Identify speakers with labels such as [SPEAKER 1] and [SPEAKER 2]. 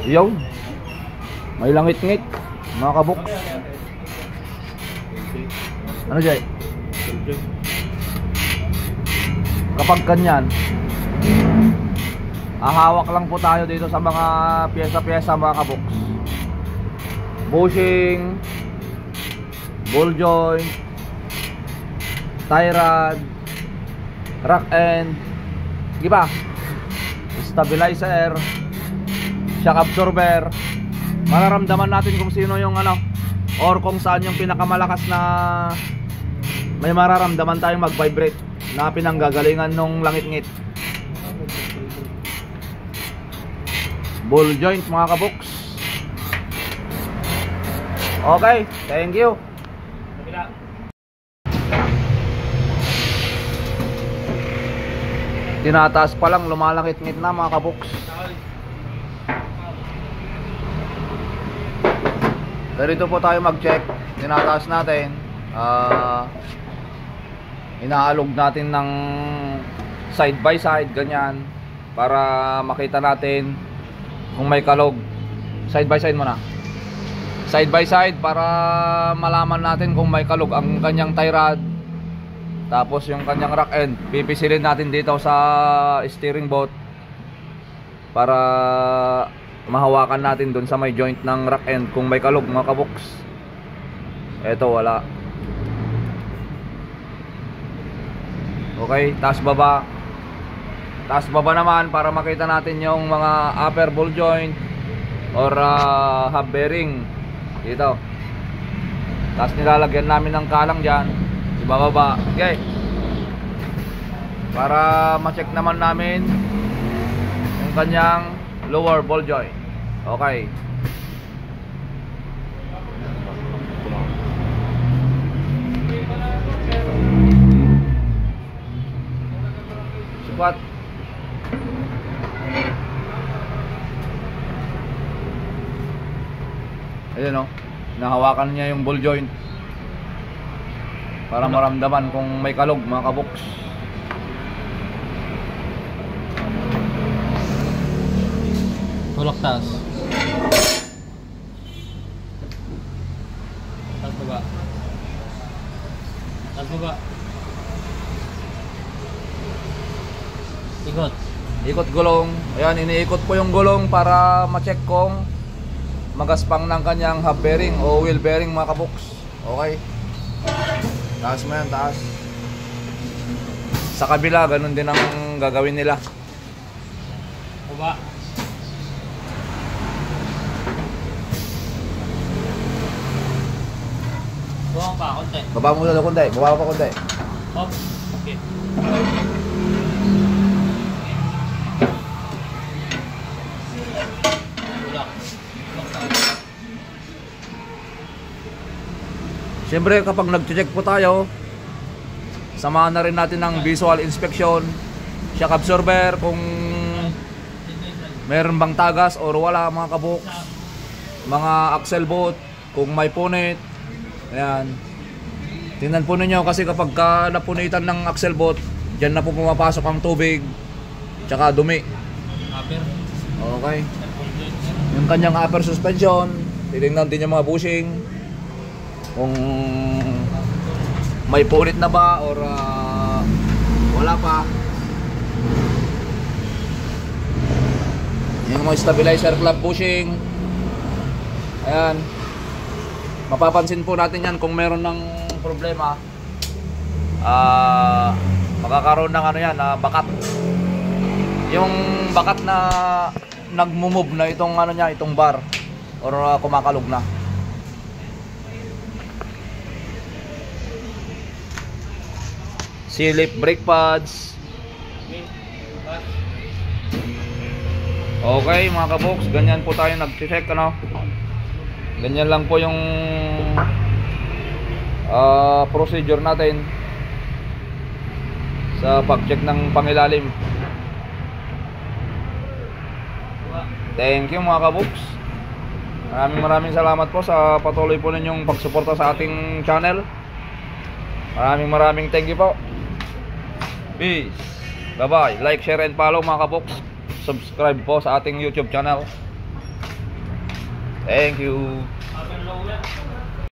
[SPEAKER 1] Yun. May langit-ngit mga kabuk. Ano Jay? Kapag ganyan, hawak lang po tayo dito sa mga pyesa-pyesa mga kabuks. Bushing, ball joint, tie rod, rack end, diba? Stabilizer, shock absorber. Mararamdaman natin kung sino yung ano, or kung saan yung pinakamalakas na may mararamdaman tayong mag-vibrate na pinanggagalingan nung langit-ngit. Ball joint mga kabuks. Okay, thank you. Tinataas pa lang, lumalangit-ngit na mga kabuks. Dito po tayo mag-check. Tinataas natin. Inaalog natin ng side by side, ganyan, para makita natin kung may kalog. Side by side muna. Side by side para malaman natin kung may kalog ang kanyang tie rod. Tapos yung kanyang rack end, pipisilin natin dito sa steering boat para mahawakan natin dun sa may joint ng rack end kung may kalog mga kabuks. Eto wala. Okay, taas baba. Taas baba naman para makita natin yung mga upper ball joint or hub bearing dito. Tapos nilalagyan namin ng kalang dyan, ibababa. Okay, para ma-check naman namin yung kanyang lower ball joint. Okay, squat. Ayan o, nahawakan niya yung ball joint para maramdaman kung may kalog mga kabuks.
[SPEAKER 2] Tulak taas. Taas baba. Taas baba. Ikot.
[SPEAKER 1] Ikot gulong. Ayan, iniikot po yung gulong para ma-check kung magaspang ng kanyang hub bearing o wheel bearing mga kabuks. Okay, taas mo yan, taas. Sa kabila, ganun din ang gagawin nila.
[SPEAKER 2] Baba. Baba pa, konti.
[SPEAKER 1] Baba mo na konti, baba pa konti.
[SPEAKER 2] Hop. Okay.
[SPEAKER 1] Siyempre kapag nag-check po tayo, samahan na rin natin ng visual inspection, shock absorber kung meron bang tagas or wala mga kabuks, mga axle bolt kung may punit. Ayan, tingnan po ninyo kasi kapag napunitan ng axle bolt, dyan na po pumapasok ang tubig tsaka dumi.
[SPEAKER 2] Upper.
[SPEAKER 1] Okay, yung kanyang upper suspension, titingnan din yung mga bushing kung may punit na ba or wala pa. Yung mga stabilizer club bushing, ayan, mapapansin po natin yan kung meron ng problema. Magkakaroon ng ano yan, bakat. Yung bakat na nagmumove na itong ano niya, itong bar or kumakalog na. Slip brake pads. Okay mga kaboks, ganyan po tayo nag-check, ano. Ganyan lang po yung procedure natin sa pag-check ng pangilalim. Thank you mga kaboks. Maraming salamat po sa patuloy po ninyong pagsuporta sa ating channel. Maraming thank you po. Peace. Bye bye. Like, share and follow mga kaboks. Subscribe po sa ating YouTube channel. Thank you.
[SPEAKER 2] Upper lower.